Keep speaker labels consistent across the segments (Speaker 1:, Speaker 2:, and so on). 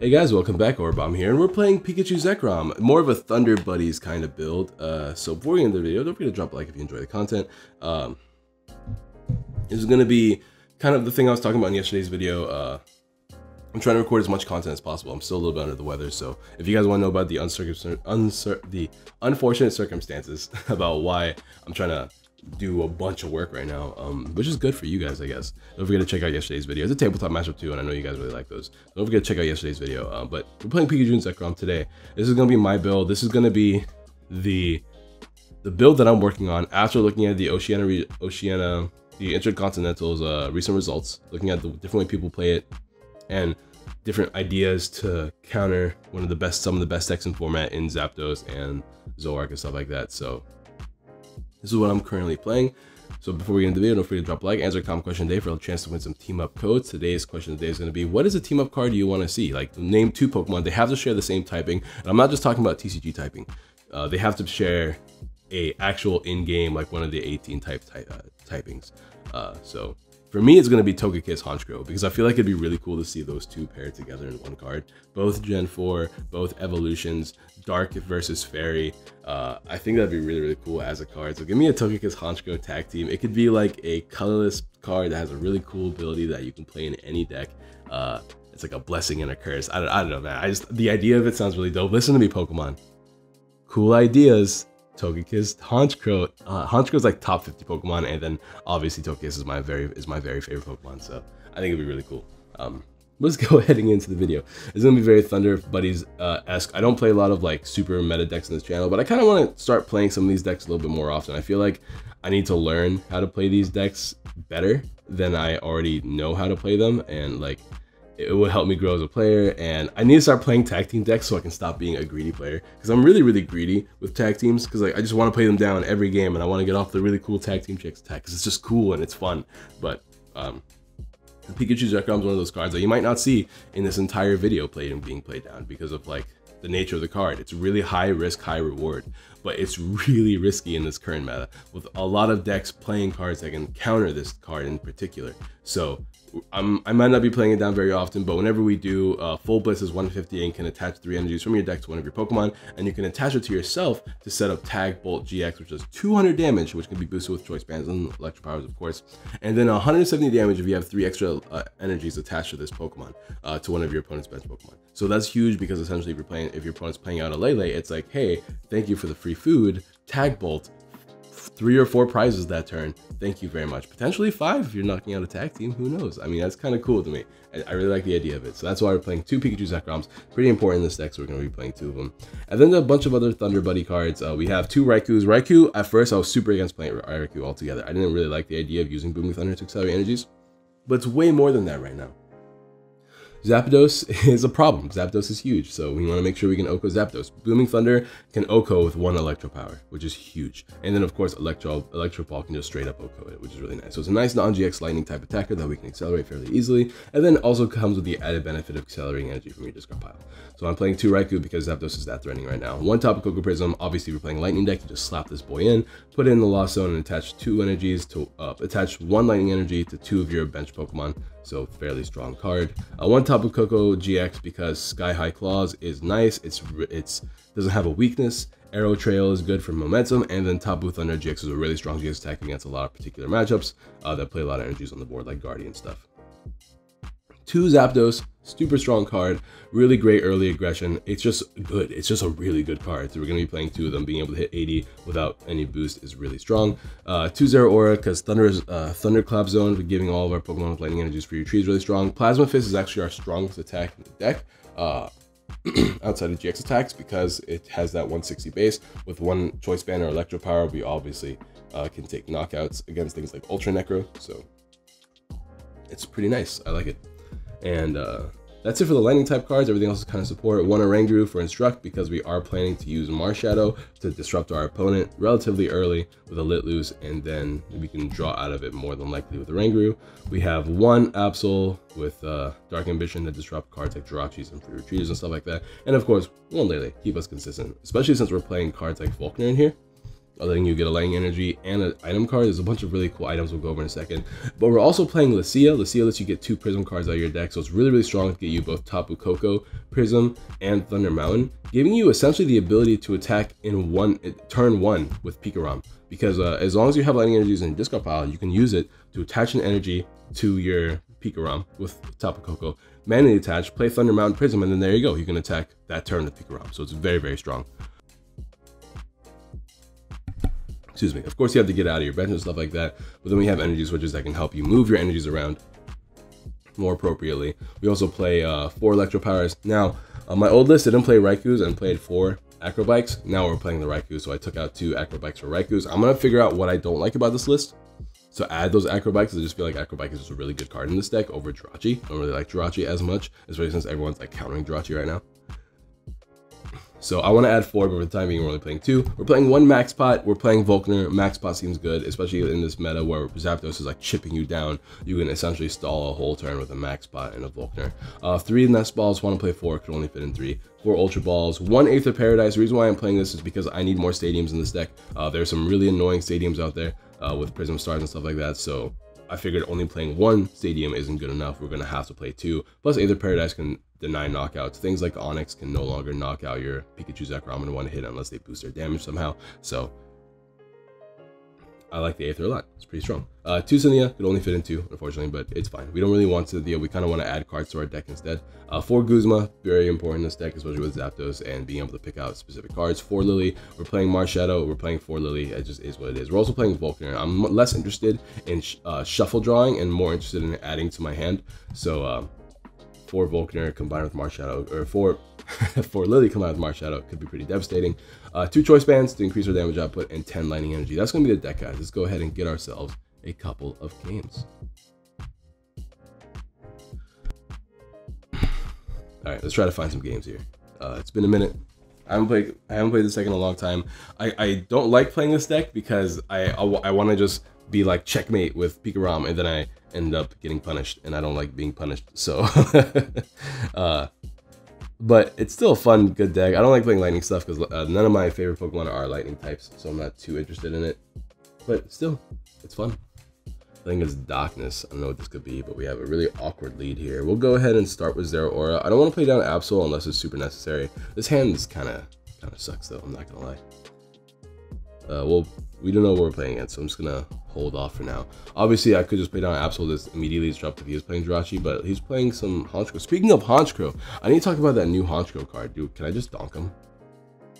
Speaker 1: Hey guys, welcome back. Orabomb here, and we're playing Pikachu Zekrom, more of a Thunder Buddies kind of build. So before we get into the video, don't forget to drop a like if you enjoy the content. This is going to be kind of the thing I was talking about in yesterday's video. I'm trying to record as much content as possible. I'm still a little bit under the weather, so if you guys want to know about the unfortunate circumstances about why I'm trying to do a bunch of work right now, which is good for you guys, I guess. Don't forget to check out yesterday's video. It's a tabletop matchup too, and I know you guys really like those. Don't forget to check out yesterday's video. But we're playing Pikachu Zekrom today. This is gonna be my build. This is gonna be the build that I'm working on after looking at the the Intercontinental's recent results, looking at the different way people play it, and different ideas to counter some of the best decks in format in Zapdos and Zoroark and stuff like that. So this is what I'm currently playing. So before we get into the video, don't forget to drop a like, answer a comment question today for a chance to win some team up codes. Today's question today is going to be, what is a team up card you want to see? Like, name 2 Pokemon. They have to share the same typing. And I'm not just talking about TCG typing. They have to share a actual in-game, like one of the 18 typings. So for me, it's going to be Togekiss Honchkrow, because I feel like it'd be really cool to see those 2 paired together in one card. Both Gen 4, both evolutions, Dark versus Fairy. I think that'd be really, really cool as a card. So give me a Togekiss Honchkrow tag team. It could be like a colorless card that has a really cool ability that you can play in any deck. It's like a blessing and a curse. I don't know, man. The idea of it sounds really dope. Listen to me, Pokemon. Cool ideas. Togekiss, Honchkrow. Honchkrow's like top 50 Pokemon, and then obviously Togekiss is my very favorite Pokemon. So I think it'd be really cool. Let's go ahead and get into the video. It's gonna be very Thunder Buddies esque. I don't play a lot of like super meta decks in this channel, but I kind of want to start playing some of these decks a little bit more often. I feel like I need to learn how to play these decks better than I already know how to play them, and like it would help me grow as a player. And I need to start playing tag team decks so I can stop being a greedy player, because I'm really, really greedy with tag teams, because like I just want to play them down every game, and I want to get off the really cool tag team chicks attack because it's just cool and it's fun. But the Pikachu Zekrom is one of those cards that you might not see in this entire video being played down, because of like the nature of the card. It's really high risk, high reward, but it's really risky in this current meta with a lot of decks playing cards that can counter this card in particular. So I might not be playing it down very often, but whenever we do, Full Blitz is 150 and can attach 3 energies from your deck to one of your Pokemon, and you can attach it to yourself to set up Tag Bolt GX, which does 200 damage, which can be boosted with Choice Bands and Electro Powers, of course, and then 170 damage if you have 3 extra energies attached to this Pokemon to one of your opponent's bench Pokemon. So that's huge, because essentially if your opponent's playing out a Lele, it's like, hey, thank you for the free food, Tag Bolt, 3 or 4 prizes that turn. Thank you very much. Potentially 5 if you're knocking out a tag team. Who knows? I mean, that's kind of cool to me. I really like the idea of it. So that's why we're playing 2 Pikachu Zekroms. Pretty important in this deck, so we're going to be playing 2 of them. And then a bunch of other Thunder Buddy cards. We have 2 Raikus. Raikou, at first, I was super against playing Raikou altogether. I didn't really like the idea of using Booming Thunder to accelerate energies, but it's way more than that right now. Zapdos is a problem. Zapdos is huge, so we want to make sure we can OHKO Zapdos. Booming Thunder can OHKO with 1 Electro Power, which is huge. And then, of course, Electro Ball can just straight up OHKO it, which is really nice. So it's a nice non-GX lightning type attacker that we can accelerate fairly easily, and then also comes with the added benefit of accelerating energy from your discard pile. So I'm playing 2 Raikou because Zapdos is that threatening right now. 1 Tapu Koko Prism. Obviously, we're playing Lightning deck. You just slap this boy in, put it in the Lost Zone, and attach 2 energies to attach 1 Lightning energy to 2 of your bench Pokemon. So fairly strong card. 1 Tapu Koko GX because Sky High Claws is nice. It's doesn't have a weakness. Arrow Trail is good for momentum, and then Tapu Thunder GX is a really strong GX attack against a lot of particular matchups that play a lot of energies on the board, like Guardian stuff. 2 Zapdos, super strong card, really great early aggression. It's just good. It's just a really good card. So we're going to be playing 2 of them. Being able to hit 80 without any boost is really strong. 2 Zeraora, because Thunderclap Zone, giving all of our Pokemon with lightning energies for your tree is really strong. Plasma Fist is actually our strongest attack in the deck, outside of GX attacks, because it has that 160 base. With 1 Choice Band or Electro Power, we obviously can take knockouts against things like Ultra Necro. So it's pretty nice. I like it. And that's it for the lightning type cards. Everything else is kind of support. 1 Oranguru for Instruct, because we are planning to use Marshadow to disrupt our opponent relatively early with a Lit Loose, and then we can draw out of it more than likely with Oranguru. We have 1 Absol with Dark Ambition to disrupt cards like Jirachis and Free Retreaters and stuff like that. And of course, 1 Lele, keep us consistent, especially since we're playing cards like Faulkner in here. letting you get a lightning energy and an item card. There's a bunch of really cool items we'll go over in a second. But we're also playing Lucia. Lucia lets you get 2 Prism cards out of your deck, so it's really, really strong to get you both Tapu Koko, Prism, and Thunder Mountain, giving you essentially the ability to attack in turn 1 with Pikarom. Because as long as you have lightning energies in your discard pile, you can use it to attach an energy to your Pikarom with Tapu Koko, manually attach, play Thunder Mountain Prism, and then there you go. You can attack that turn with Pikarom. So it's very, very strong. Excuse me. Of course, you have to get out of your bench and stuff like that, but then we have energy switches that can help you move your energies around more appropriately. We also play 4 Electro Powers. Now, on my old list, I didn't play Raikus and played 4 Acrobikes. Now we're playing the Raikus, so I took out 2 Acrobikes for Raikus. I'm going to figure out what I don't like about this list. So add those Acrobikes. I just feel like Acrobike is just a really good card in this deck over Jirachi. I don't really like Jirachi as much, especially since everyone's like countering Jirachi right now. So I want to add 4, but for the time being, we're only playing 2. We're playing 1 Max Pot. We're playing Volkner. Max Pot seems good, especially in this meta where Zapdos is like chipping you down. You can essentially stall a whole turn with a Max Pot and a Volkner. 3 Nest Balls. Want to play 4. Could only fit in 3. 4 Ultra Balls. 1 Aether Paradise. The reason why I'm playing this is because I need more stadiums in this deck. There's some really annoying stadiums out there with Prism Stars and stuff like that. So I figured only playing 1 stadium isn't good enough. We're going to have to play 2. Plus, Aether Paradise can deny knockouts. Things like Onyx can no longer knock out your Pikachu Zekrom in 1 hit unless they boost their damage somehow. So I like the Aether a lot. It's pretty strong. 2 Cynthia could only fit in 2, unfortunately, but it's fine. We don't really want Cynthia. We kind of want to add cards to our deck instead. 4 Guzma, very important in this deck, especially with Zapdos and being able to pick out specific cards. 4 Lily. We're playing Marshadow. We're playing 4 Lily. It just is what it is. We're also playing Volkner. I'm less interested in shuffle drawing and more interested in adding to my hand. So 4 Volkner combined with Marshadow, or 4 Lily combined with Marshadow could be pretty devastating. 2 Choice Bands to increase our damage output, and 10 Lightning Energy. That's going to be the deck, guys. Let's go ahead and get ourselves a couple of games. All right, let's try to find some games here. It's been a minute. I haven't played this deck in a long time. I don't like playing this deck because I want to just be like checkmate with Pikarom, and then I end up getting punished, and I don't like being punished. So, but it's still a fun, good deck. I don't like playing lightning stuff because none of my favorite Pokemon are lightning types, so I'm not too interested in it. But still, it's fun. I think it's Darkness. I don't know what this could be, but we have a really awkward lead here. We'll go ahead and start with Zeraora. I don't want to play down Absol unless it's super necessary. This hand is kind of sucks though, I'm not gonna lie. Well, we don't know what we're playing against, so I'm just gonna hold off for now. Obviously, I could just play down Absol this immediately disrupt if he is playing Jirachi, but he's playing some Honchkrow. Speaking of Honchkrow, I need to talk about that new Honchkrow card. Dude, can I just donk him?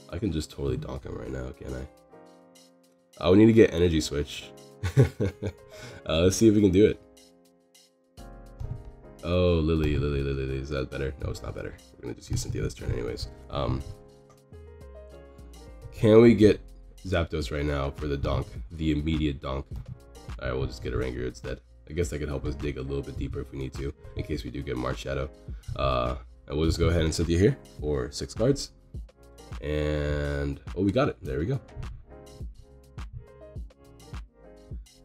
Speaker 1: I can just totally donk him right now, can't I? We need to get Energy Switch. Let's see if we can do it. Oh, Lily, is that better? No, it's not better. We're gonna just use Cynthia this turn anyways. Can we get Zapdos right now for the donk, the immediate donk? All right, we'll just get a Ranger instead. I guess that could help us dig a little bit deeper if we need to, in case we do get Marshadow. And we'll just go ahead and Cynthia here for 6 cards. And, oh, we got it. There we go.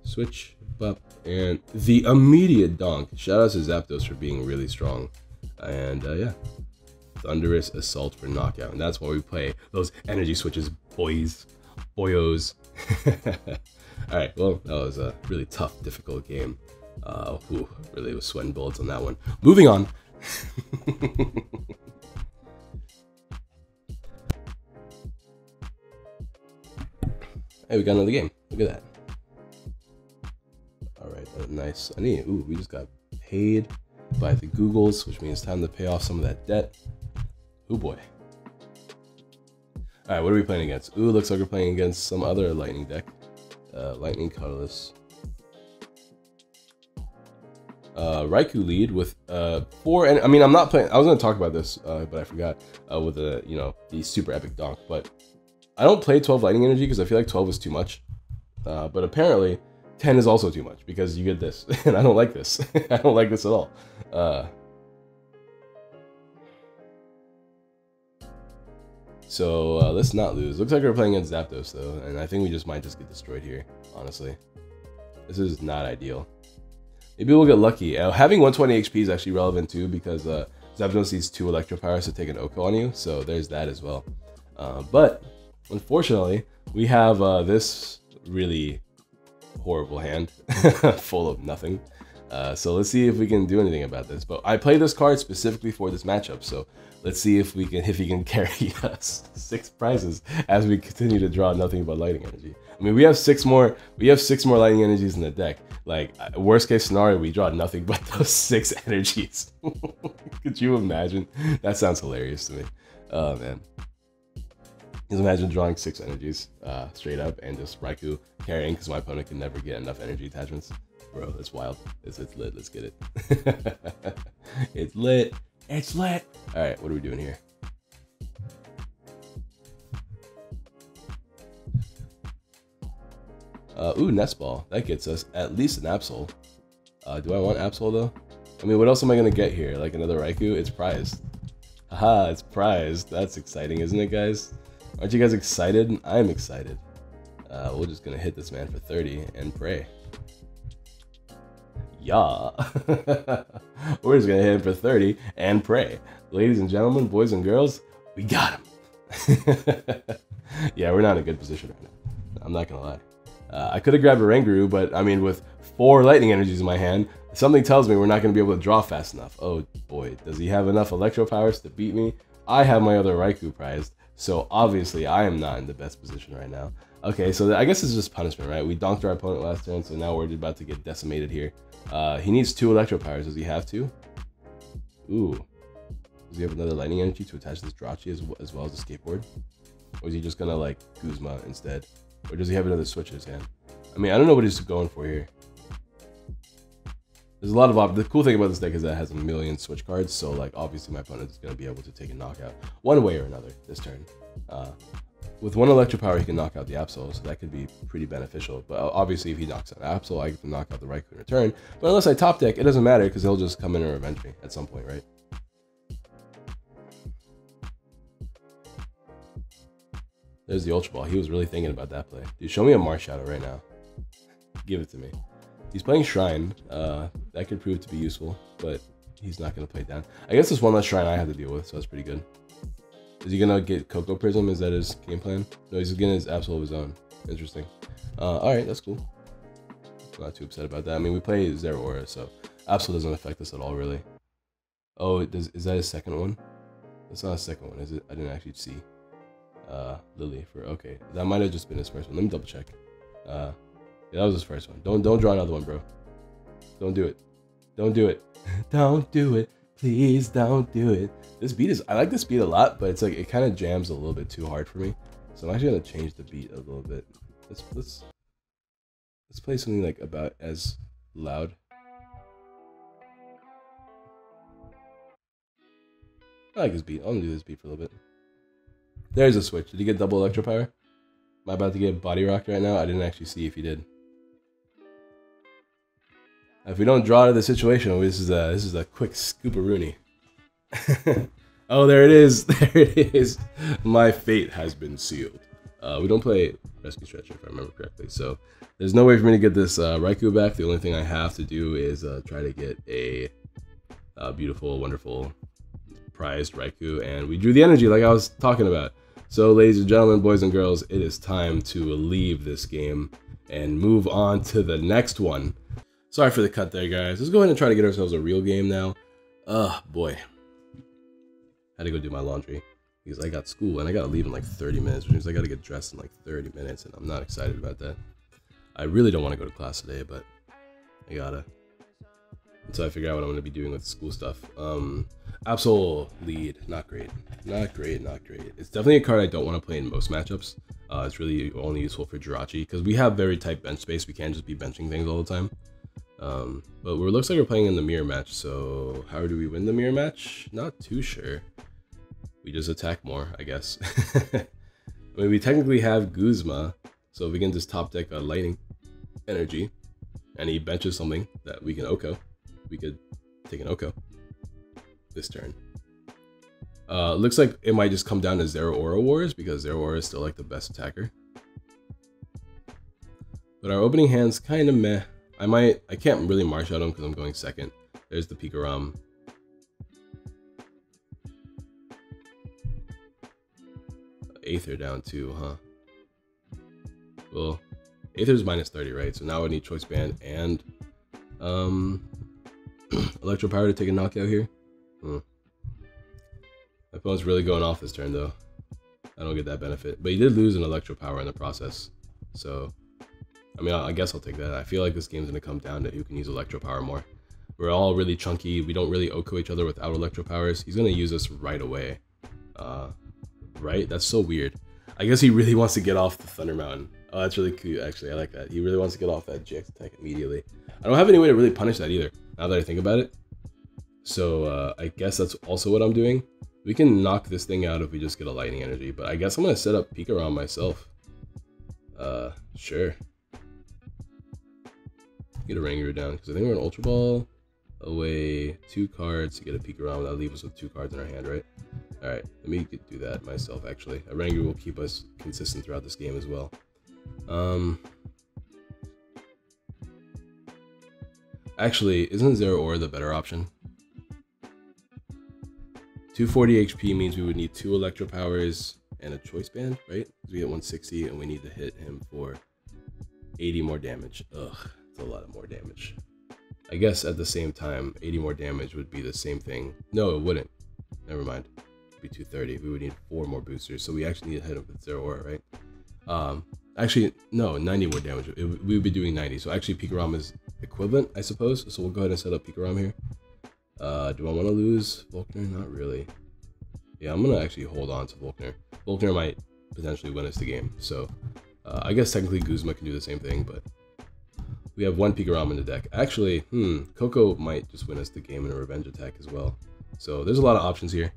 Speaker 1: Switch, bup, and the immediate donk. Shout out to Zapdos for being really strong. And yeah, Thunderous Assault for knockout. And that's why we play those energy switches, boys. Boyos. Alright, well, that was a really tough, difficult game. Really was sweating bullets on that one. Moving on. Hey, we got another game. Look at that. Alright, nice. We just got paid by the Googles, which means time to pay off some of that debt. Oh boy. Alright, what are we playing against? Ooh, looks like we're playing against some other lightning deck. Lightning Colorless. Raikou lead with 4, and I mean, I'm not playing, I was going to talk about this, but I forgot, with the, you know, the super epic donk, but I don't play 12 lightning energy because I feel like 12 is too much, but apparently 10 is also too much because you get this, and I don't like this. I don't like this at all. So let's not lose. Looks like we're playing against Zapdos though, and I think we might just get destroyed here, honestly. This is not ideal. Maybe we'll get lucky. Having 120 HP is actually relevant too, because Zapdos needs 2 Electro Powers to take an Oko on you, so there's that as well. But Unfortunately, we have this really horrible hand full of nothing. So let's see if we can do anything about this. But I played this card specifically for this matchup, so let's see if he can carry us 6 prizes as we continue to draw nothing but lightning energy. I mean, we have 6 more lightning energies in the deck. Like, worst case scenario, we draw nothing but those 6 energies. Could you imagine? That sounds hilarious to me. Oh man. Just imagine drawing 6 energies straight up and just Raikou carrying because my opponent can never get enough energy attachments. Bro, that's wild. It's lit. Let's get it. It's lit. It's lit. All right, what are we doing here? Ooh, Nest Ball. That gets us at least an Absol. Do I want Absol though? I mean, what else am I gonna get here? Like another Raikou? It's prized. Haha, it's prized. That's exciting, isn't it, guys? Aren't you guys excited? I'm excited. We're just gonna hit this man for 30 and pray. Yeah. We're just gonna hit him for 30 and pray. Ladies and gentlemen, boys and girls, we got him. Yeah, we're not in a good position right now. I'm not gonna lie. I could have grabbed a Ranguru, but I mean, with 4 lightning energies in my hand, something tells me we're not gonna be able to draw fast enough. Oh boy, does he have enough electro powers to beat me? I have my other Raikou prized, so obviously I am not in the best position right now. Okay, so I guess it's just punishment, right? We donked our opponent last turn, so now we're about to get decimated here. He needs 2 electro powers. Does he have to? Ooh. Does he have another lightning energy to attach this Jirachi as well as the skateboard? Or is he just gonna like Guzma instead? Or does he have another switch in his hand? I mean, I don't know what he's going for here. There's a lot of the cool thing about this deck is that it has a million switch cards, so like obviously my opponent is gonna be able to take a knockout one way or another this turn. With 1 electro power, he can knock out the Absol, so that could be pretty beneficial. But obviously, if he knocks out Absol, I get to knock out the Raikou in return. But unless I top deck, it doesn't matter because he'll just come in and revenge me at some point, right? There's the Ultra Ball. He was really thinking about that play. Dude, show me a Marshadow right now. Give it to me. He's playing Shrine. That could prove to be useful, but he's not going to play it down. I guess there's one less Shrine I have to deal with, so that's pretty good. Is he gonna get Coco Prism? Is that his game plan? No, he's getting his Absol of his own. Interesting. Alright, that's cool. I'm not too upset about that. I mean, we play Zero Aura, so Absol doesn't affect us at all, really. Oh, is that his second one? That's not a second one, is it? I didn't actually see. Lily for, okay. That might have just been his first one. Let me double check. Yeah, that was his first one. Don't draw another one, bro. Don't do it. Don't do it. Don't do it. Please don't do it. This beat is, I like this beat a lot, but it's like, it kind of jams a little bit too hard for me. So I'm actually gonna change the beat a little bit. Let's play something like about as loud. I like this beat. I'm gonna do this beat for a little bit. There's a switch. Did he get double electro power? Am I about to get body rocked right now? I didn't actually see if he did. If we don't draw out of the situation, this is a quick scooparoonie. Oh, there it is. There it is. My fate has been sealed. We don't play Rescue Stretcher, if I remember correctly. So there's no way for me to get this Raikou back. The only thing I have to do is try to get a beautiful, wonderful, prized Raikou. And we drew the energy like I was talking about. So ladies and gentlemen, boys and girls, it is time to leave this game and move on to the next one. Sorry for the cut there, guys. Let's go ahead and try to get ourselves a real game now. Oh, boy. Had to go do my laundry because I got school and I gotta leave in like 30 minutes, which means I gotta get dressed in like 30 minutes, and I'm not excited about that. I really don't want to go to class today, but I gotta. Until I figure out what I'm gonna be doing with school stuff. Absol lead, not great. Not great, not great. It's definitely a card I don't want to play in most matchups. It's really only useful for Jirachi because we have very tight bench space. We can't just be benching things all the time. But it looks like we're playing in the mirror match, so how do we win the mirror match? Not too sure. We just attack more, I guess. I mean, we technically have Guzma, so we can just top deck a lightning energy, and he benches something that we can Oko. We could take an Oko this turn. Looks like it might just come down to Zero Aura Wars, because Zero Aura is still like the best attacker. But our opening hand's kind of meh. I can't really march out him because I'm going second. There's the Pikachu. Aether down too, huh? Well, Aether's minus 30, right? So now I need Choice Band and Electro Power to take a knockout here. My opponent's really going off this turn though. I don't get that benefit, but he did lose an Electro Power in the process. So, I mean, I guess I'll take that. I feel like this game's gonna come down to who can use Electro Power more. We're all really chunky. We don't really OHKO each other without Electro Powers. He's gonna use us right away. Right? That's so weird. I guess he really wants to get off the Thunder Mountain. Oh, that's really cute, actually. I like that. He really wants to get off that GX attack immediately. I don't have any way to really punish that either, now that I think about it. So, I guess that's also what I'm doing. We can knock this thing out if we just get a Lightning Energy, but I guess I'm going to set up Pikarom myself. Sure. Get a Rangaroo down, because I think we're an Ultra Ball away 2 cards to get a Pikarom. That'll leave us with 2 cards in our hand, right? Alright, let me do that myself, actually. A Rangaroo will keep us consistent throughout this game as well. Actually, isn't Zeraora the better option? 240 HP means we would need 2 Electro Powers and a Choice Band, right? Because we get 160 and we need to hit him for 80 more damage. Ugh, that's a lot of more damage. I guess at the same time, 80 more damage would be the same thing. No, it wouldn't. Never mind. It'd be 230. We would need 4 more boosters, so we actually need to hit him with Zeraora, right? Actually, no, 90 more damage. We would be doing 90, so actually Pikarom is equivalent, I suppose. So we'll go ahead and set up Pikarom here. Do I want to lose Volkner? Not really. Yeah, I'm going to actually hold on to Volkner. Volkner might potentially win us the game, so I guess technically Guzma can do the same thing, but we have 1 Pikarom in the deck. Actually, Coco might just win us the game in a revenge attack as well. So there's a lot of options here.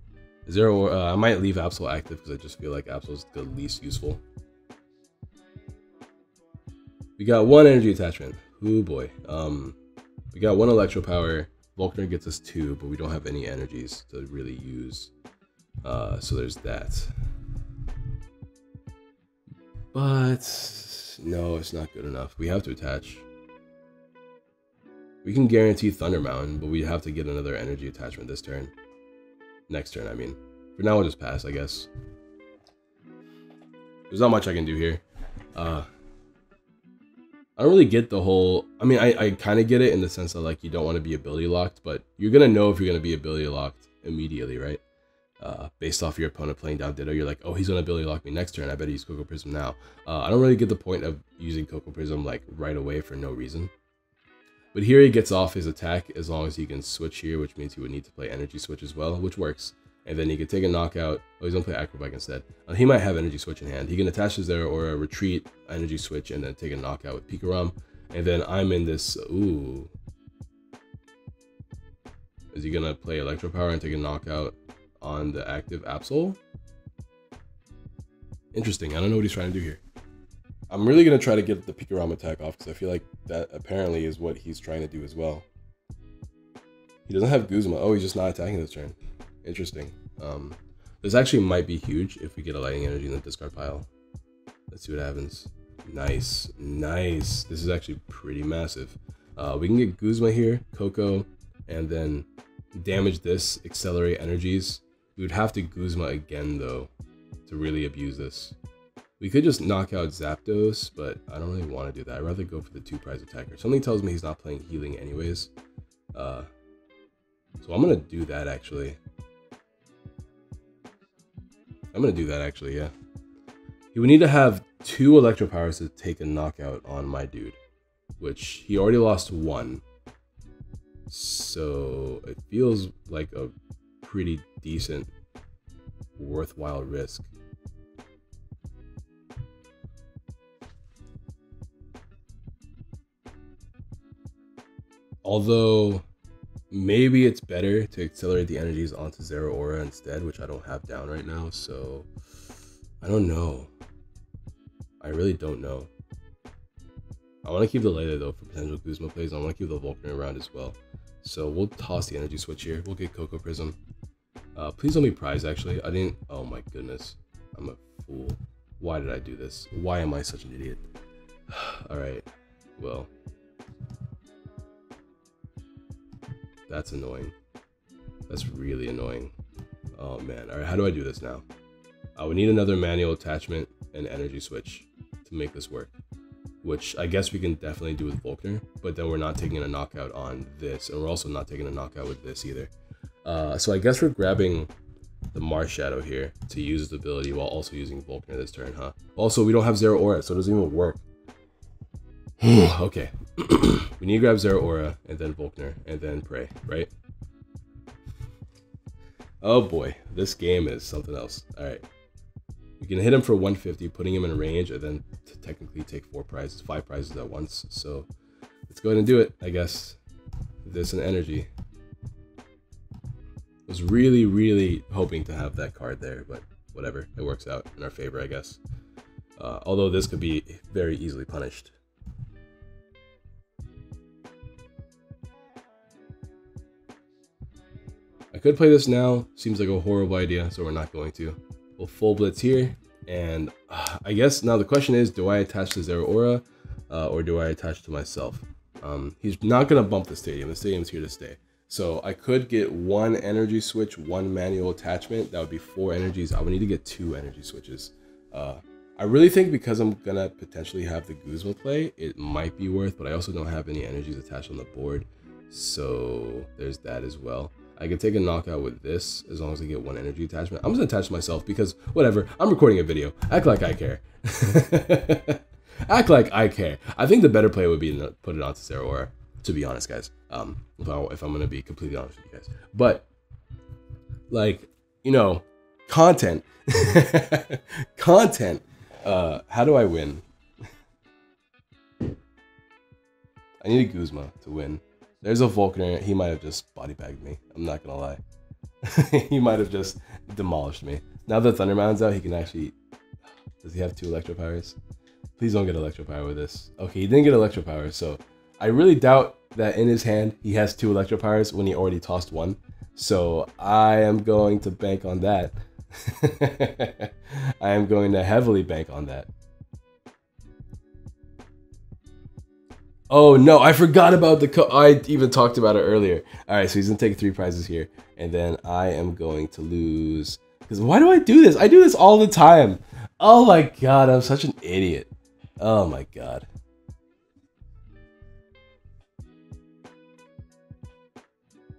Speaker 1: I might leave Absol active because I just feel like Absol's the least useful. We got 1 energy attachment. Oh boy. We got 1 Electro Power. Volkner gets us 2, but we don't have any energies to really use. So there's that. But no, it's not good enough. We have to attach. We can guarantee Thunder Mountain, but we have to get another energy attachment this turn. Next turn, I mean. For now, we'll just pass, I guess. There's not much I can do here. I don't really get the whole... I mean, I kind of get it in the sense that, like, you don't want to be ability locked, but you're going to know if you're going to be ability locked immediately, right? Based off your opponent playing down Ditto, you're like, oh, he's going to ability lock me next turn. I better use Coco Prism now. I don't really get the point of using Coco Prism, like, right away for no reason. But here he gets off his attack as long as he can switch here, which means he would need to play Energy Switch as well, which works. And then he can take a knockout. Oh, he's going to play Acrobike instead. He might have Energy Switch in hand. He can attach his there or a retreat, Energy Switch, and then take a knockout with Pikarom. And then I'm in this... Ooh. Is he going to play Electro Power and take a knockout on the active Absol? Interesting. I don't know what he's trying to do here. I'm really going to try to get the Pikarom attack off because I feel like that apparently is what he's trying to do as well. He doesn't have Guzma. Oh, he's just not attacking this turn. Interesting. This actually might be huge if we get a Lightning Energy in the discard pile. Let's see what happens. Nice. Nice. This is actually pretty massive. We can get Guzma here, Coco, and then damage this, accelerate energies. We would have to Guzma again, though, to really abuse this. We could just knock out Zapdos, but I don't really want to do that. I'd rather go for the 2 prize attacker. Something tells me he's not playing healing anyways. So I'm going to do that, actually. Yeah. He would need to have 2 Electro Powers to take a knockout on my dude, which he already lost 1. So it feels like a pretty decent, worthwhile risk. Although, maybe it's better to accelerate the energies onto Zeraora instead, which I don't have down right now, so I don't know. I really don't know. I want to keep the Lele, though, for potential Guzma plays. I want to keep the Volkner around as well. So we'll toss the Energy Switch here. We'll get Coco Prism. Please don't be prize, actually. I didn't... Oh, my goodness. I'm a fool. Why did I do this? Why am I such an idiot? Alright. Well... That's annoying. That's really annoying. Oh man. Alright, how do I do this now? I would need another manual attachment and energy switch to make this work, which I guess we can definitely do with Volkner, but then we're not taking a knockout on this, and we're also not taking a knockout with this either. So I guess we're grabbing the Mars Shadow here to use the ability while also using Volkner this turn, huh? Also, we don't have Zero Aura, so it doesn't even work. Okay. We need to grab Zero Aura, and then Volkner, and then Prey, right? Oh boy, this game is something else. Alright. You can hit him for 150, putting him in range, and then to technically take 5 prizes at once. So let's go ahead and do it, I guess. This and energy. I was really, really hoping to have that card there, but whatever. It works out in our favor, I guess. Although this could be very easily punished. I could play this now. Seems like a horrible idea, so we're not going to. We'll full blitz here, and I guess now the question is, do I attach to Zero Aura, or do I attach to myself? He's not going to bump the stadium. The stadium's here to stay. So I could get 1 energy switch, 1 manual attachment. That would be 4 energies. I would need to get 2 energy switches. I really think because I'm going to potentially have the Guzma play, it might be worth, but I also don't have any energies attached on the board. So there's that as well. I can take a knockout with this as long as I get 1 energy attachment. I'm just going to attach to myself because, whatever, I'm recording a video. Act like I care. Act like I care. I think the better play would be to put it onto Zero Aura, to be honest, guys. If I'm going to be completely honest with you guys. But, like, you know, content. Content. How do I win? I need a Guzma to win. There's a Volkner. He might have just body bagged me. I'm not gonna lie. He might have just demolished me. Now that Thunder Mound's out, he can actually... Does he have 2 Electro Powers? Please don't get Electro Power with this. Okay, he didn't get Electro Power, so I really doubt that in his hand he has 2 Electro Powers when he already tossed 1. So I am going to bank on that. I am going to heavily bank on that. Oh no, I forgot about the I even talked about it earlier. Alright, so he's gonna take 3 prizes here, and then I am going to lose. Because why do I do this? I do this all the time. Oh my god, I'm such an idiot. Oh my god.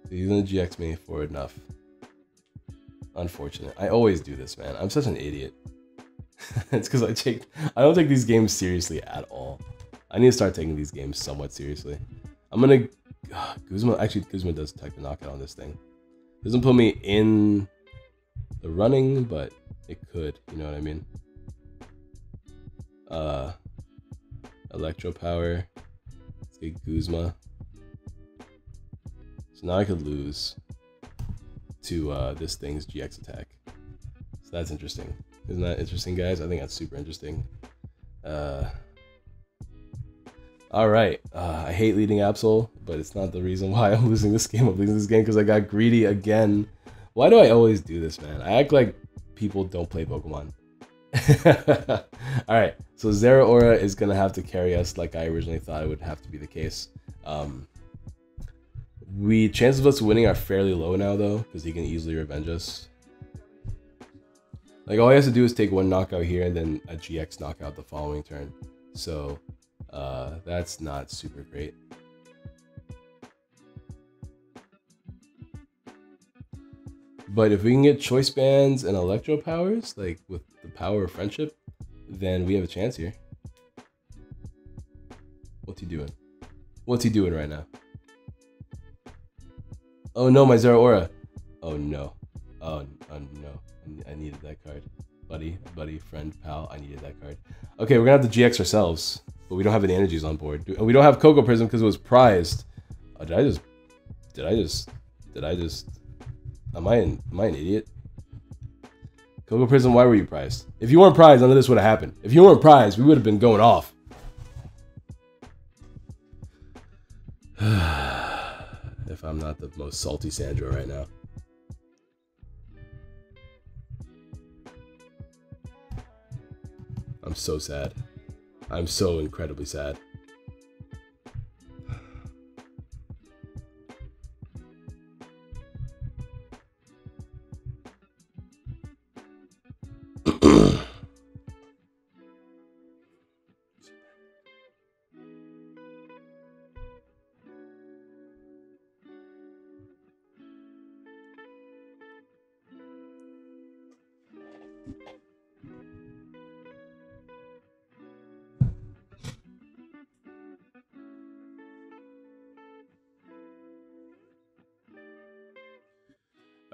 Speaker 1: So he's gonna GX me for enough. Unfortunate. I always do this, man. I'm such an idiot. It's because I don't take these games seriously at all. I need to start taking these games somewhat seriously. I'm gonna... Guzma... Actually, Guzma does take the knockout on this thing. Doesn't put me in the running, but it could. You know what I mean? Electro Power. Let's get Guzma. So now I could lose to this thing's GX attack. So that's interesting. Isn't that interesting, guys? I think that's super interesting. Alright, I hate leading Absol, but it's not the reason why I'm losing this game. I'm losing this game because I got greedy again. Why do I always do this, man? I act like people don't play Pokemon. Alright, so Zero Aura is going to have to carry us like I originally thought it would have to be the case. Chances of us winning are fairly low now, though, because he can easily revenge us. Like, all he has to do is take 1 knockout here and then a GX knockout the following turn. So... that's not super great. But if we can get choice bands and electro powers, like with the power of friendship, then we have a chance here. What's he doing? What's he doing right now? Oh no, my Zero Aura. Oh no. Oh no. I needed that card. Buddy, friend, pal, I needed that card. Okay, we're gonna have to GX ourselves, but we don't have any energies on board. We don't have Coco Prism because it was prized. Oh, did I just? Am I an idiot? Coco Prism, why were you prized? If you weren't prized, none of this would have happened. If you weren't prized, we would have been going off. If I'm not the most salty Sandro right now. I'm so sad. I'm so incredibly sad.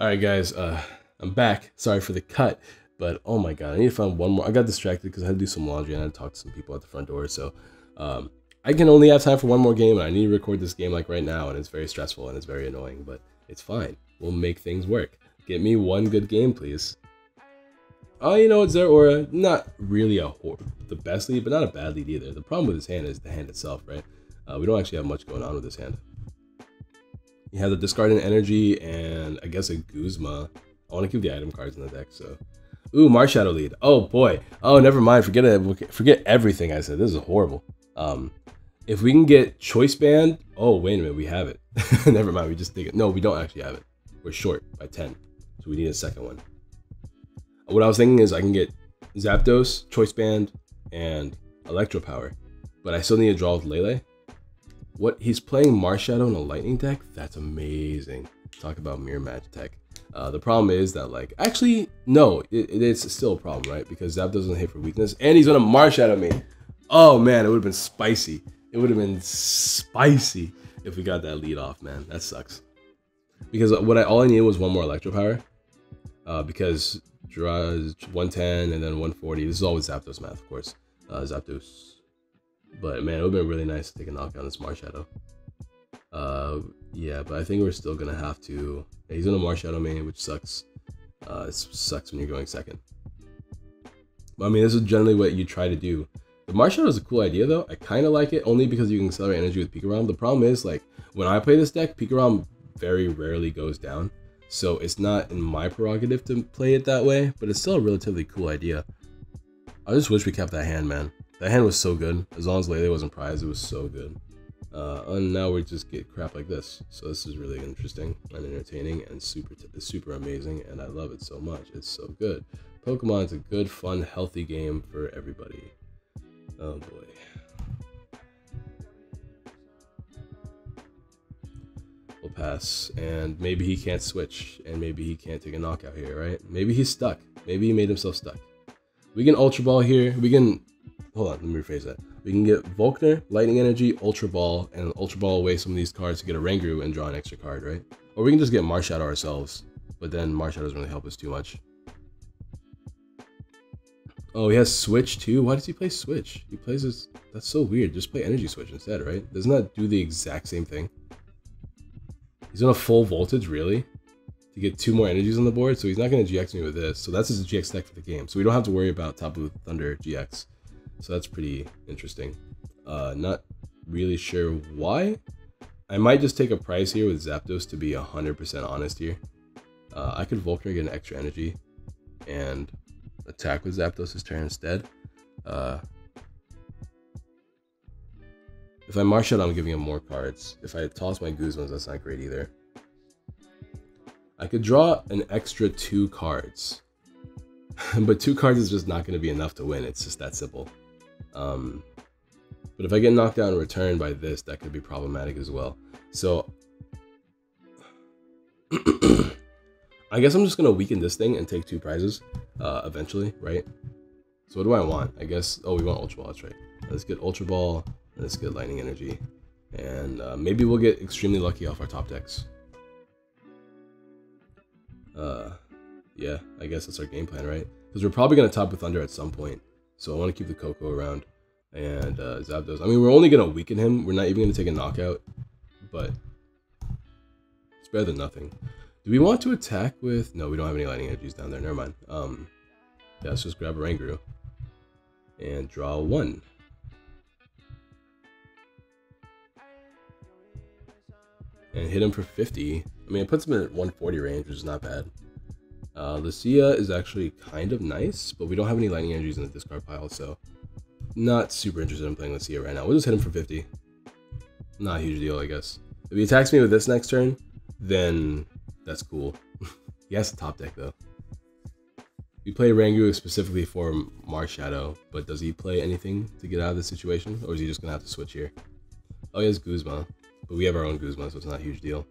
Speaker 1: Alright guys, I'm back. Sorry for the cut, but oh my god, I need to find one more. I got distracted because I had to do some laundry and I had to talk to some people at the front door, so I can only have time for one more game, and I need to record this game like right now, and it's very stressful and it's very annoying, but it's fine. We'll make things work. Get me one good game, please. Oh, you know what, Zeraora, not really the best lead, but not a bad lead either. The problem with his hand is the hand itself, right? We don't actually have much going on with this hand. You have the discarded energy and I guess a Guzma. I want to keep the item cards in the deck, so. Ooh, Marshadow lead. Oh boy. Oh, never mind. Forget it. Forget everything I said. This is horrible. If we can get Choice Band. Oh, wait a minute. We have it. Never mind. We just think it. No, we don't actually have it. We're short by 10. So we need a second one. What I was thinking is I can get Zapdos, Choice Band, and Electro Power. But I still need to draw with Lele. What, he's playing Marshadow in a lightning deck? That's amazing. Talk about mirror match tech. The problem is that, like, actually, no, it's still a problem, right? Because Zap doesn't hit for weakness, and he's gonna Marshadow me. Oh man, it would have been spicy. It would have been spicy if we got that lead off, man. That sucks. Because all I needed was one more Electro Power. Because draws 110 and then 140. This is always Zapdos math, of course. Zapdos. But man, it would have been really nice to take a knockout on this Marshadow. Yeah, but I think we're still gonna have to. Yeah, he's gonna Marshadow me, which sucks. It sucks when you're going second. But I mean, this is generally what you try to do. The Marshadow is a cool idea, though. I kind of like it only because you can accelerate energy with Pikarom. The problem is, like, when I play this deck, Pikarom very rarely goes down. So it's not in my prerogative to play it that way, but it's still a relatively cool idea. I just wish we kept that hand, man. That hand was so good. As long as Lele wasn't prized, it was so good. And now we just get crap like this. So this is really interesting and entertaining and super amazing, and I love it so much. It's so good. Pokemon is a good, fun, healthy game for everybody. Oh boy. We'll pass, and maybe he can't switch, and maybe he can't take a knockout here, right? Maybe he's stuck. Maybe he made himself stuck. We can Ultra Ball here. We can... Hold on, let me rephrase that. We can get Volkner, Lightning Energy, Ultra Ball, and Ultra Ball away some of these cards to get a Rangaroo and draw an extra card, right? Or we can just get Marshadow ourselves, but then Marshadow doesn't really help us too much. Oh, he has Switch too? Why does he play Switch? He plays this... That's so weird. Just play Energy Switch instead, right? Doesn't that do the exact same thing? He's on a full voltage, really? To get 2 more energies on the board, so he's not going to GX me with this. So that's his GX deck for the game. So we don't have to worry about Tapu Thunder GX. So that's pretty interesting. Not really sure why. I might just take a prize here with Zapdos to be 100% honest here. I could Volkner get an extra energy and attack with Zapdos' turn instead. If I Marshadow, I'm giving him more cards. If I toss my Guzmas, that's not great either. I could draw an extra 2 cards. But 2 cards is just not going to be enough to win. It's just that simple. But if I get knocked out in return by this, that could be problematic as well. So I guess I'm just gonna weaken this thing and take 2 prizes eventually, right? So what do I want? I guess, oh, we want Ultra Ball, that's right. Let's get Ultra Ball, and let's get Lightning Energy. And maybe we'll get extremely lucky off our top decks. Yeah, I guess that's our game plan, right? Because we're probably gonna top with Thunder at some point. So I want to keep the Coco around. And Zapdos. I mean, we're only going to weaken him. We're not even going to take a knockout. But it's better than nothing. Do we want to attack with... No, we don't have any Lightning Energies down there. Never mind. Yeah, let's just grab a Rangaroo. And draw 1. And hit him for 50. I mean, it puts him at 140 range, which is not bad. Lucia is actually kind of nice, but we don't have any Lightning Energies in the discard pile, so not super interested in playing Lucia right now. We'll just hit him for 50. Not a huge deal, I guess. If he attacks me with this next turn, then that's cool. He has the top deck, though. We play Rangu specifically for Marshadow, but does he play anything to get out of this situation, or is he just gonna have to switch here? Oh, he has Guzma, but we have our own Guzma, so it's not a huge deal.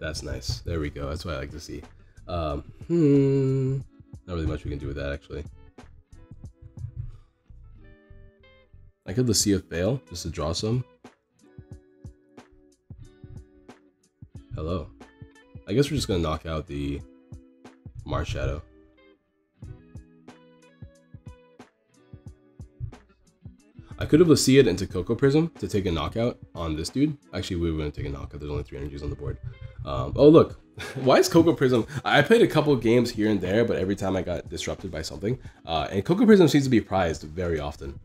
Speaker 1: That's nice. There we go. That's what I like to see. Not really much we can do with that, actually. I could Lucia fail just to draw some. Hello. I guess we're just gonna knock out the Marshadow. I could have Lucia'd into Coco Prism to take a knockout on this dude. Actually, we were gonna take a knockout. There's only 3 energies on the board. Oh look, why is Coco Prism? I played a couple games here and there, but every time I got disrupted by something. And Coco Prism seems to be prized very often.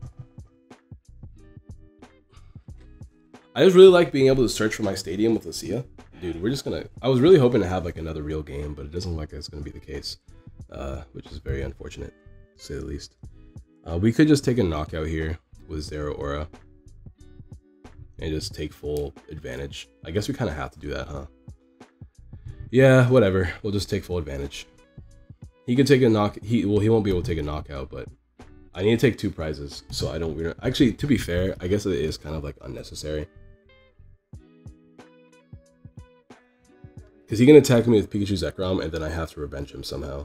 Speaker 1: I just really like being able to search for my stadium with Lucia. Dude, we're just gonna... I was really hoping to have like another real game, but it doesn't look like that's gonna be the case. Which is very unfortunate, to say the least. We could just take a knockout here with Zero Aura. And just take full advantage. I guess we kind of have to do that, huh? Yeah, whatever. We'll just take full advantage. He could take a knock... he won't be able to take a knockout, but... I need to take 2 prizes, so I don't... Actually, to be fair, I guess it is kind of like unnecessary. Because he can attack me with Pikachu Zekrom, and then I have to revenge him somehow.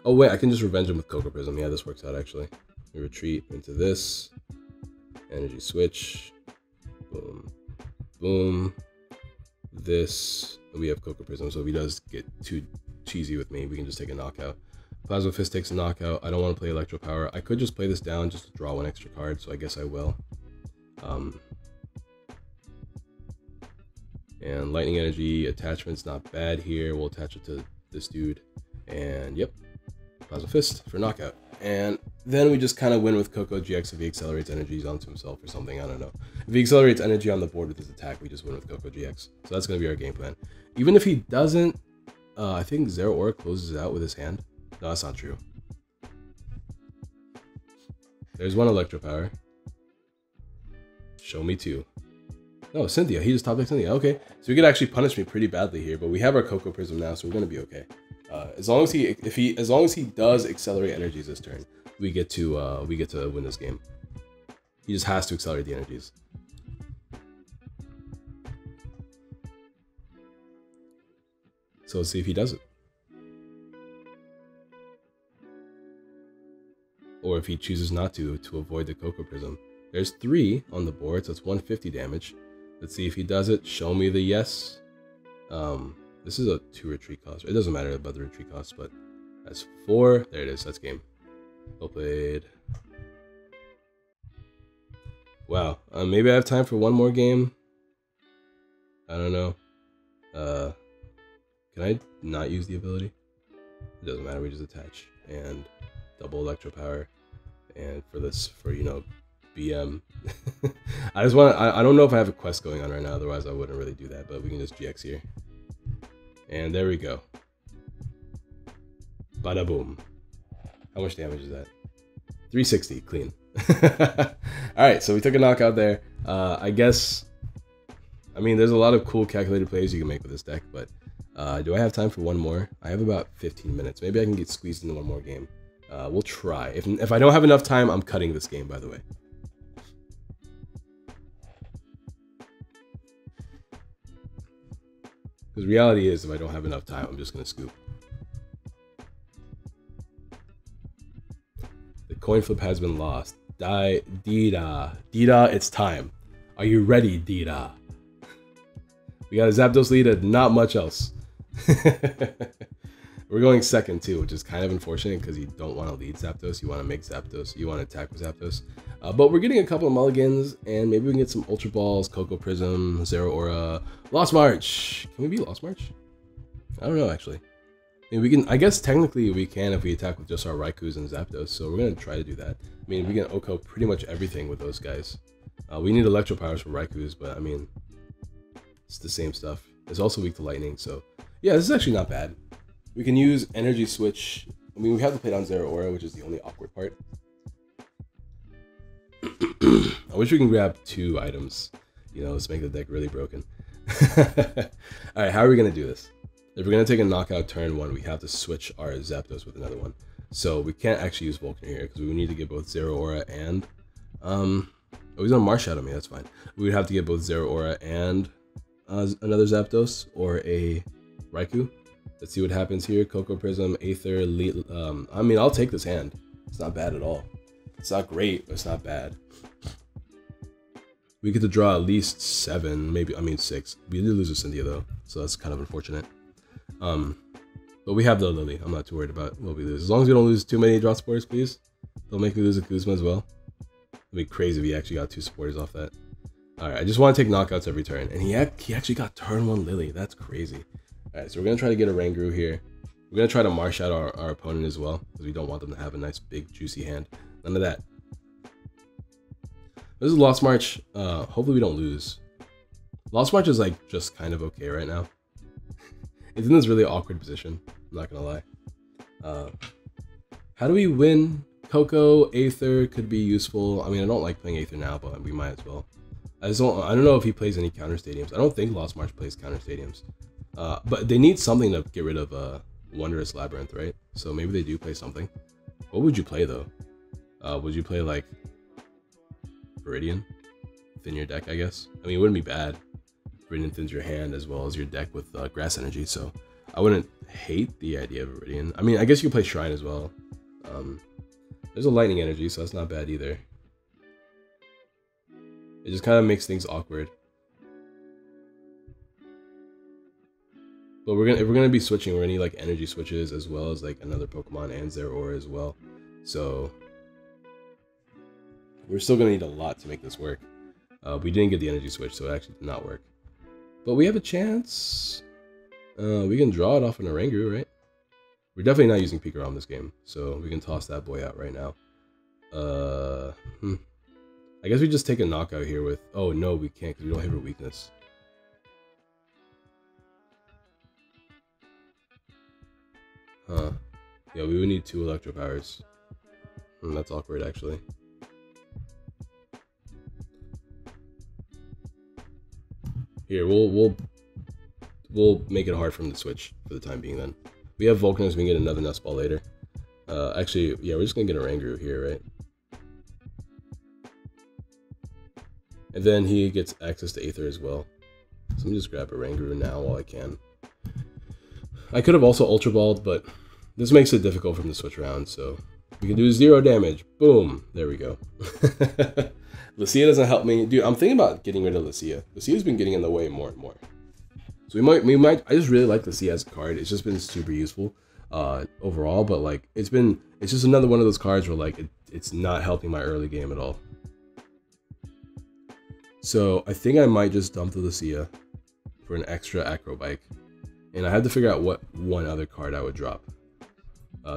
Speaker 1: Oh wait, I can just revenge him with Coco Prism. Yeah, this works out actually. We retreat into this. Energy switch. Boom. Boom. This. And we have Coco Prism, so if he does get too cheesy with me, we can just take a knockout. Plasma Fist takes a knockout. I don't want to play Electro Power. I could just play this down just to draw 1 extra card, so I guess I will. And Lightning Energy attachment's not bad here. We'll attach it to this dude. And yep, Plasma Fist for knockout. And then we just kind of win with Coco GX if he accelerates energies onto himself or something. I don't know. If he accelerates energy on the board with his attack, we just win with Coco GX. So that's going to be our game plan. Even if he doesn't, I think Zero Aura closes it out with his hand. No, that's not true. There's 1 Electro Power. Show me 2. No, Cynthia. He just top decked Cynthia. Okay, so he could actually punish me pretty badly here, but we have our Coco Prism now, so we're gonna be okay. As long as he does accelerate energies this turn, we get to win this game. He just has to accelerate the energies. So let's see if he does it, or if he chooses not to avoid the Coco Prism. There's 3 on the board, so it's 150 damage. Let's see if he does it. Show me the yes. This is a 2 retreat cost. It doesn't matter about the retreat cost, but that's 4. There it is. That's game. Well played. Wow. Maybe I have time for 1 more game. I don't know. Can I not use the ability? It doesn't matter. We just attach and double Electro Power. And for you know, BM. I don't know if I have a quest going on right now, otherwise I wouldn't really do that, but we can just GX here. And there we go. Bada boom. How much damage is that? 360, clean. Alright, so we took a knockout there. I guess, I mean, there's a lot of cool calculated plays you can make with this deck, but do I have time for 1 more? I have about 15 minutes. Maybe I can get squeezed into 1 more game. We'll try. If I don't have enough time, I'm cutting this game, by the way. Because reality is, if I don't have enough time, I'm just going to scoop. The coin flip has been lost. Dida, it's time. Are you ready, Dida? We got a Zapdos lead and not much else. We're going second too, which is kind of unfortunate because you don't want to lead Zapdos. You want to make Zapdos. You want to attack with Zapdos. But we're getting a couple of mulligans, and maybe we can get some Ultra Balls, Coco Prism, Zero Aura, Lost March. Can we be Lost March? I don't know, actually. I mean, we can. I guess technically we can if we attack with just our Raikus and Zapdos. So we're gonna try to do that. I mean, we can OHKO pretty much everything with those guys. We need Electro Powers for Raikus, but I mean, it's the same stuff. It's also weak to Lightning, so yeah, this is actually not bad. We can use Energy Switch. I mean, we have to play down Zero Aura, which is the only awkward part. I wish we can grab 2 items. You know, let's make the deck really broken. Alright, how are we going to do this? If we're going to take a knockout turn 1, we have to switch our Zapdos with another one. So we can't actually use Vulcan here, because we need to get both Zero Aura and... oh, he's going to Marshadow me, that's fine. We would have to get both Zero Aura and another Zapdos, or a Raikou. Let's see what happens here. Coco Prism, Aether, I mean, I'll take this hand. It's not bad at all. It's not great, but it's not bad. We get to draw at least 7, maybe, I mean 6. We did lose a Cynthia though, so that's kind of unfortunate. But we have the Lily. I'm not too worried about what we lose. As long as we don't lose too many draw supporters, please. Don't make me lose a Kuzma as well. It'd be crazy if he actually got 2 supporters off that. Alright, I just want to take knockouts every turn. And he actually got turn 1 Lily. That's crazy. Alright, so we're going to try to get a Ranguru here. We're going to try to marsh out our opponent as well, because we don't want them to have a nice big juicy hand. None of that. This is Lost March. Hopefully we don't lose. Lost March is like just kind of okay right now. It's in this really awkward position. I'm not gonna lie. How do we win? Coco, Aether could be useful. I mean, I don't like playing Aether now, but we might as well. I don't know if he plays any counter stadiums. I don't think Lost March plays counter stadiums. But they need something to get rid of Wondrous Labyrinth, right? So maybe they do play something. What would you play though? Would you play like Viridian? Thin your deck, I guess. I mean, it wouldn't be bad. Viridian thins your hand as well as your deck with Grass Energy, so I wouldn't hate the idea of Viridian. I mean, I guess you could play Shrine as well. There's a Lightning Energy, so that's not bad either. It just kind of makes things awkward. But if we're gonna be switching, we're gonna need like energy switches as well as like another Pokemon and Zero Aura as well. So we're still gonna need a lot to make this work. We didn't get the energy switch, so it actually did not work. But we have a chance. We can draw it off in a Ranguru, right? We're definitely not using Pikachu this game, so we can toss that boy out right now. I guess we just take a knockout here with... Oh, no, we can't because we don't have her weakness. Huh. Yeah, we would need 2 Electro Powers. That's awkward, actually. Here, we'll make it hard for him to switch for the time being then. We have Vulcanus, we can get another Nest Ball later. Actually, yeah, we're just gonna get a Ranguru here, right? And then he gets access to Aether as well. So let me just grab a Ranguru now while I can. I could have also Ultra Balled, but this makes it difficult for him to switch around, so we can do 0 damage. Boom! There we go. Lucia doesn't help me. Dude, I'm thinking about getting rid of Lucia. Lucia's been getting in the way more and more. So we might, I just really like Lucia as a card. It's just been super useful overall, but like, it's just another one of those cards where like, it's not helping my early game at all. So I think I might just dump the Lucia for an extra Acro Bike. And I have to figure out what one other card I would drop.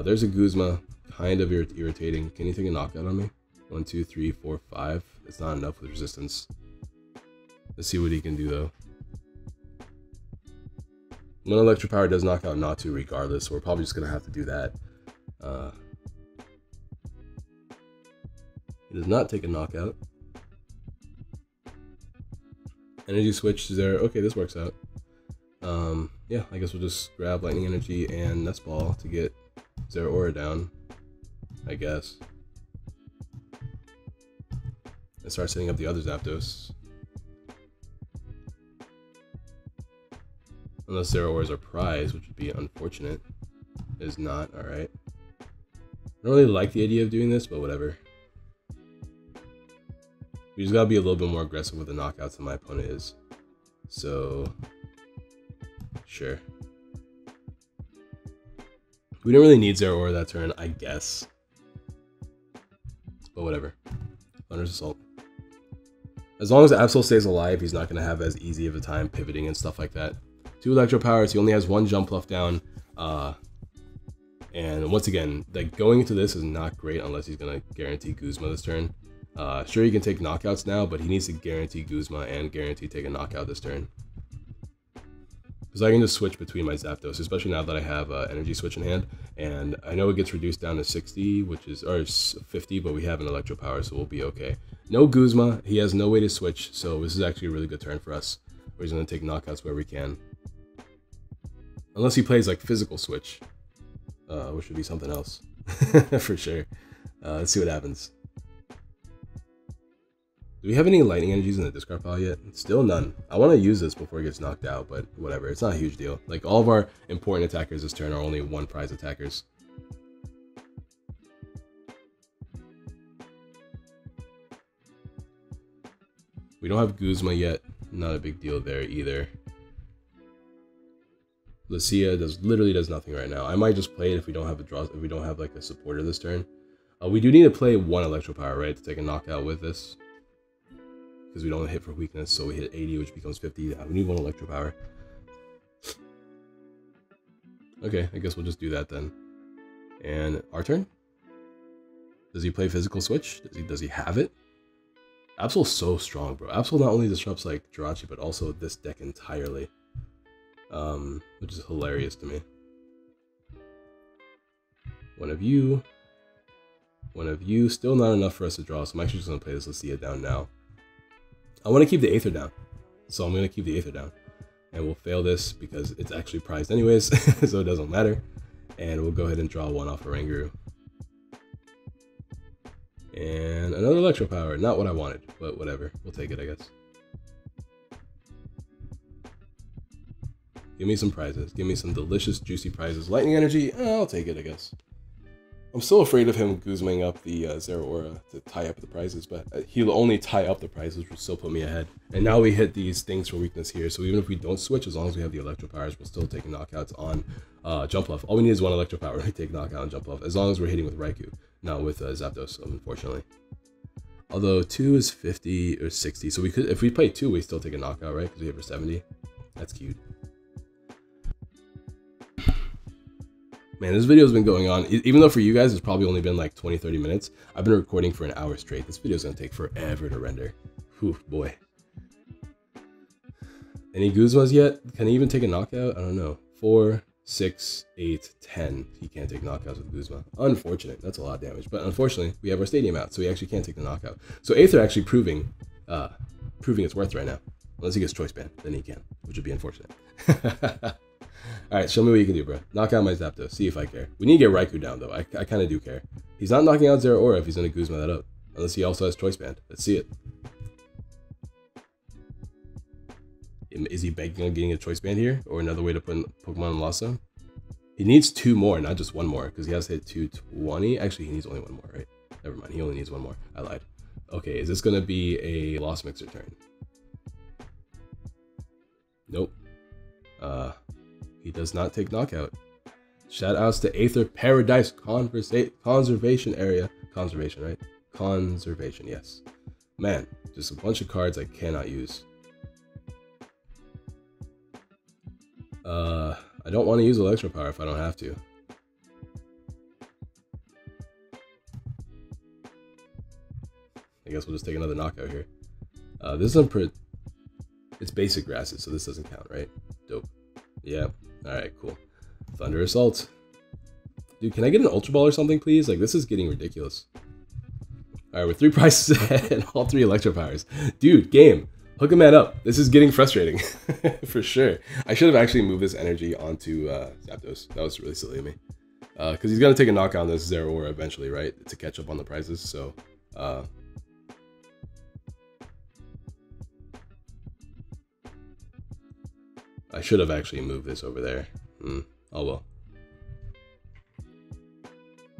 Speaker 1: There's a Guzma, kind of irritating. Can you take a knockout on me? 1, 2, 3, 4, 5. It's not enough with resistance. Let's see what he can do though. One Electric Power does knock out Natu regardless, so we're probably just gonna have to do that. He does not take a knockout. Energy switch is there. Okay, this works out. Yeah, I guess we'll just grab Lightning Energy and Nest Ball to get Zero Aura down, I guess. And start setting up the other Zapdos. Unless Zero Aura is our prize, which would be unfortunate. It is not, alright. I don't really like the idea of doing this, but whatever. We just gotta be a little bit more aggressive with the knockouts than my opponent is. So, sure. We don't really need Zero Aura that turn, I guess. But whatever. Thunder's Assault. As long as Absol stays alive, he's not gonna have as easy of a time pivoting and stuff like that. 2 Electro Powers, he only has 1 jump left down. And once again, like going into this is not great unless he's gonna guarantee Guzma this turn. Sure, he can take knockouts now, but he needs to guarantee Guzma and guarantee take a knockout this turn. Because I can just switch between my Zapdos, especially now that I have Energy Switch in hand. And I know it gets reduced down to 60, which is, or 50, but we have an Electro Power, so we'll be okay. No Guzma, he has no way to switch, so this is actually a really good turn for us, where he's going to take knockouts where we can. Unless he plays like physical switch, which would be something else, for sure. Let's see what happens. Do we have any lightning energies in the discard pile yet? Still none. I want to use this before he gets knocked out, but whatever. It's not a huge deal. Like, all of our important attackers this turn are only 1 prize attackers. We don't have Guzma yet. Not a big deal there either. Lucia literally does nothing right now. I might just play it if we don't have a draw, if we don't have like a supporter this turn. We do need to play 1 Electro Power, right, to take a knockout with this. Because we don't hit for weakness, so we hit 80, which becomes 50. We need 1 Electro Power. Okay, I guess we'll just do that then. And our turn? Does he play physical switch? Does he have it? Absol's so strong, bro. Absol not only disrupts like Jirachi, but also this deck entirely. Which is hilarious to me. One of you, still not enough for us to draw, so I'm actually just gonna play this Lucia down now. I want to keep the Aether down, so I'm going to keep the Aether down. And we'll fail this because it's actually prized anyways, so it doesn't matter. And we'll go ahead and draw 1 off Oranguru. And another Electro Power. Not what I wanted, but whatever. We'll take it, I guess. Give me some prizes. Give me some delicious, juicy prizes. Lightning Energy, I'll take it, I guess. I'm still afraid of him Guzming up the Zero Aura to tie up the prizes, but he'll only tie up the prizes, which will still put me ahead. And now we hit these things for weakness here, so even if we don't switch, as long as we have the Electro Powers, we'll still take knockouts on Jump Left. All we need is 1 Electro Power to take knockout on Jump Left, as long as we're hitting with Raikou, not with Zapdos, unfortunately. Although 2 is 50 or 60, so we could, if we play 2, we still take a knockout, right? Because we have for 70. That's cute. Man, this video's been going on, even though for you guys it's probably only been like 20-30 minutes. I've been recording for an hour straight. This video's gonna take forever to render. Whew, boy. Any Guzmas yet? Can he even take a knockout? I don't know. 4, 6, 8, 10. He can't take knockouts with Guzma. Unfortunate. That's a lot of damage. But unfortunately, we have our stadium out, so he actually can't take the knockout. So Aether actually proving its worth right now. Unless he gets Choice Band, then he can, which would be unfortunate. Alright, show me what you can do, bro. Knock out my Zapdos. See if I care. We need to get Raikou down, though. I kind of do care. He's not knocking out Zero Aura if he's going to Guzma that up. Unless he also has Choice Band. Let's see it. Is he banking on getting a Choice Band here? Or another way to put Pokemon in Lost Zone? He needs 2 more, not just 1 more. Because he has to hit 220. Actually, he needs only 1 more, right? Never mind. He only needs 1 more. I lied. Okay, is this going to be a Lost Mixer turn? Nope. He does not take knockout. Shout outs to Aether Paradise Conservation Area. Conservation, right? Conservation, yes. Man, just a bunch of cards I cannot use. I don't want to use Electro Power if I don't have to. I guess we'll just take another knockout here. This is it's basic grasses, so this doesn't count, right? Dope. Yeah. Alright, cool. Thunder Assault. Dude, can I get an Ultra Ball or something, please? Like, this is getting ridiculous. Alright, with 3 prizes ahead and all 3 Electro Powers. Dude, game. Hook a man up. This is getting frustrating. For sure. I should have actually moved this energy onto Zapdos. That was really silly of me. Because he's going to take a knockout on this Zero Aura eventually, right? To catch up on the prizes, so... I should have actually moved this over there. Oh well.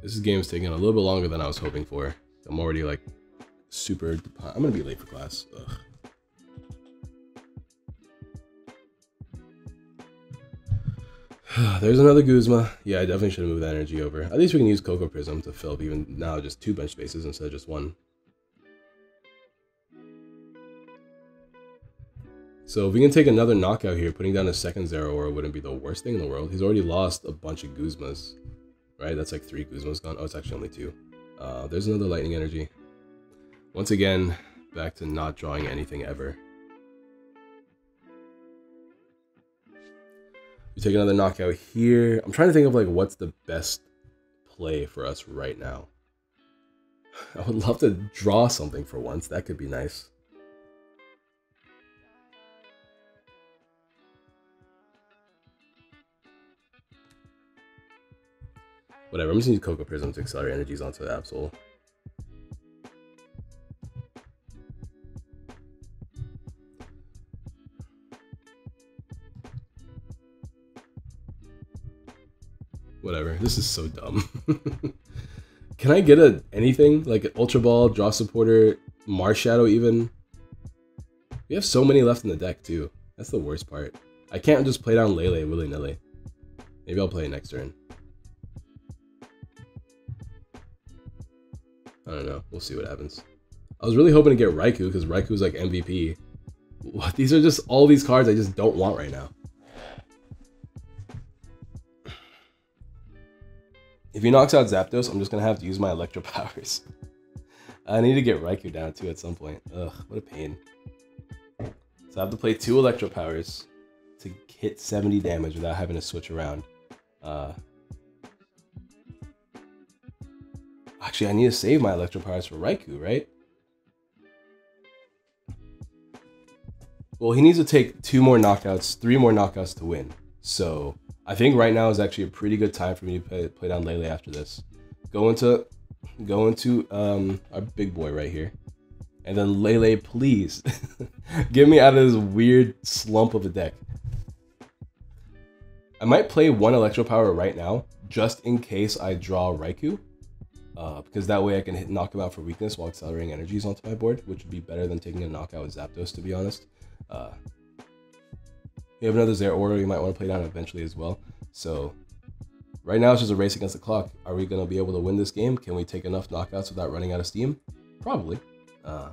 Speaker 1: This game is taking a little bit longer than I was hoping for. I'm already like super... I'm gonna be late for class. Ugh. There's another Guzma. Yeah, I definitely should have moved that energy over. At least we can use Cocoa Prism to fill up even now just 2 bench spaces instead of just 1. So if we can take another knockout here, putting down a second Zero Aura wouldn't be the worst thing in the world. He's already lost a bunch of Guzmas, right? That's like 3 Guzmas gone. Oh, it's actually only 2. There's another Lightning Energy. Once again, back to not drawing anything ever. We take another knockout here. I'm trying to think of like what's the best play for us right now. I would love to draw something for once. That could be nice. Whatever, I'm just gonna use Cocoa Prism to accelerate energies onto the Absol. Whatever, this is so dumb. Can I get anything? Like an Ultra Ball, Draw Supporter, Mars Shadow even? We have so many left in the deck too. That's the worst part. I can't just play down Lele willy-nilly. Maybe I'll play it next turn. I don't know. We'll see what happens. I was really hoping to get Raikou because Raikou's like MVP. What? These are just all these cards I just don't want right now. If he knocks out Zapdos, I'm just going to have to use my Electro Powers. I need to get Raikou down too at some point. Ugh, what a pain. So I have to play 2 Electro Powers to hit 70 damage without having to switch around. Actually, I need to save my Electro Powers for Raikou, right? Well, he needs to take 2 more knockouts, 3 more knockouts to win. So I think right now is actually a pretty good time for me to play down Lele after this. Go into our big boy right here. And then Lele, please. Get me out of this weird slump of a deck. I might play 1 Electro Power right now, just in case I draw Raikou. Because that way I can knock him out for weakness while accelerating energies onto my board, which would be better than taking a knockout with Zapdos, to be honest. We have another Zeraora you might want to play down eventually as well. So right now it's just a race against the clock. Are we going to be able to win this game? Can we take enough knockouts without running out of steam? Probably. I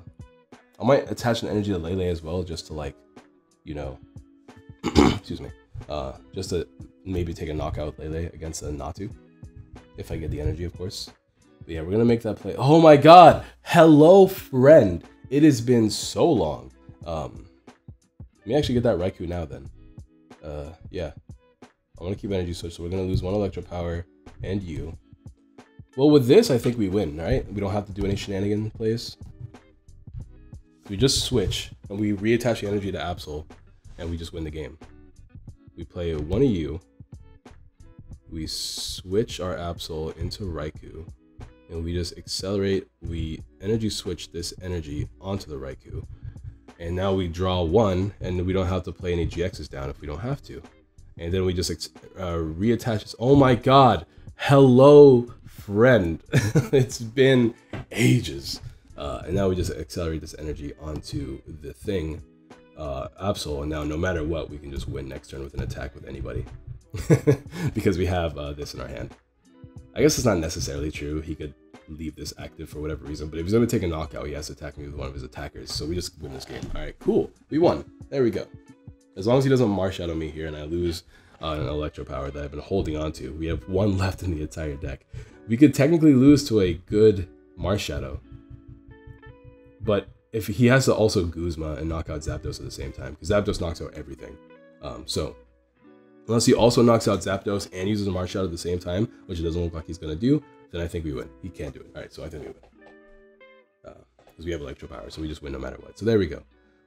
Speaker 1: might attach an energy to Lele as well, just to like, you know, excuse me, just to maybe take a knockout with Lele against a Natu, if I get the energy, of course. But yeah, we're gonna make that play. Oh my god! Hello, friend! It has been so long. Let me actually get that Raikou now then. Yeah. I want to keep energy switch, so we're gonna lose 1 Electro Power and you. Well, with this, I think we win, right? We don't have to do any shenanigan plays. We just switch, and we reattach the energy to Absol, and we just win the game. We play 1 of you. We switch our Absol into Raikou. And we just accelerate, we energy switch this energy onto the Raikou. And now we draw 1, and we don't have to play any GXs down if we don't have to. And then we just reattach this. Oh my god! Hello, friend! It's been ages. And now we just accelerate this energy onto the thing, Absol, and now no matter what, we can just win next turn with an attack with anybody. Because we have this in our hand. I guess it's not necessarily true. He could leave this active for whatever reason, but if he's going to take a knockout, he has to attack me with one of his attackers, so we just win this game. Alright, cool. We won. There we go. As long as he doesn't Mars Shadow me here and I lose an Electro Power that I've been holding on to. We have 1 left in the entire deck. We could technically lose to a good Mars Shadow, but if he has to also Guzma and knock out Zapdos at the same time, because Zapdos knocks out everything. So unless he also knocks out Zapdos and uses a Mars Shadow at the same time, which it doesn't look like he's going to do, then I think we win. He can't do it. Alright, so I think we win. Because we have Electro Power, so we just win no matter what. So there we go.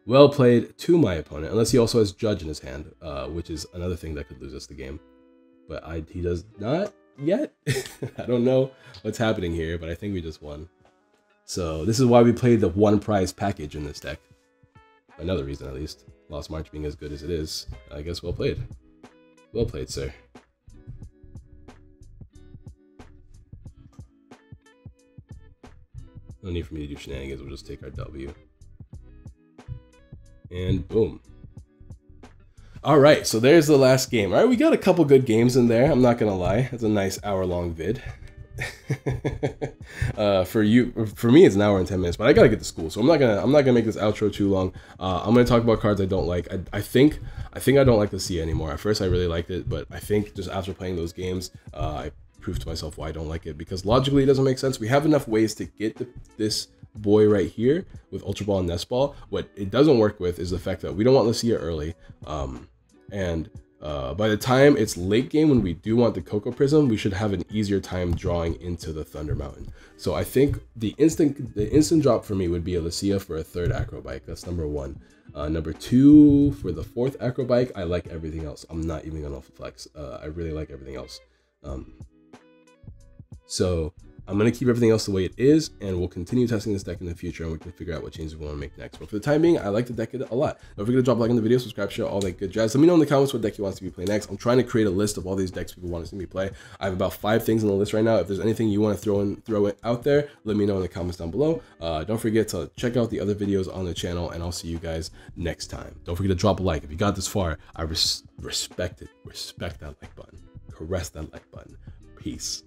Speaker 1: Well played to my opponent, unless he also has Judge in his hand, which is another thing that could lose us the game. But he does not yet. I don't know what's happening here, but I think we just won. So this is why we played the 1 prize package in this deck. Another reason, at least. Lost March being as good as it is. I guess well played. Well played, sir. No need for me to do shenanigans, we'll just take our W. And boom. Alright, so there's the last game. Alright, we got a couple good games in there, I'm not gonna lie. It's a nice hour-long vid. For me it's an hour and 10 minutes, but I gotta get to school, so I'm not gonna make this outro too long. I'm gonna talk about cards I don't like. I think I don't like the Sia anymore. At first I really liked it, but I think just after playing those games, I proved to myself why I don't like it, because logically it doesn't make sense. We have enough ways to get this boy right here with Ultra Ball and Nest Ball. What it doesn't work with is the fact that we don't want Lucia early, and By the time it's late game, when we do want the Cocoa Prism, we should have an easier time drawing into the Thunder Mountain. So I think the instant drop for me would be a Lucia for a 3rd Acro Bike. That's number 1. Number 2, for the 4th Acro Bike, I like everything else. I'm not even gonna flex. I really like everything else. So I'm going to keep everything else the way it is, and we'll continue testing this deck in the future, and we can figure out what changes we want to make next. But for the time being, I like the deck a lot. Don't forget to drop a like on the video, subscribe, share, all that good jazz. Let me know in the comments what deck you want to see me play next. I'm trying to create a list of all these decks people want to see me play. I have about 5 things on the list right now. If there's anything you want to throw it out there, let me know in the comments down below. Don't forget to check out the other videos on the channel, and I'll see you guys next time. Don't forget to drop a like. If you got this far, I respect it. Respect that like button. Caress that like button. Peace.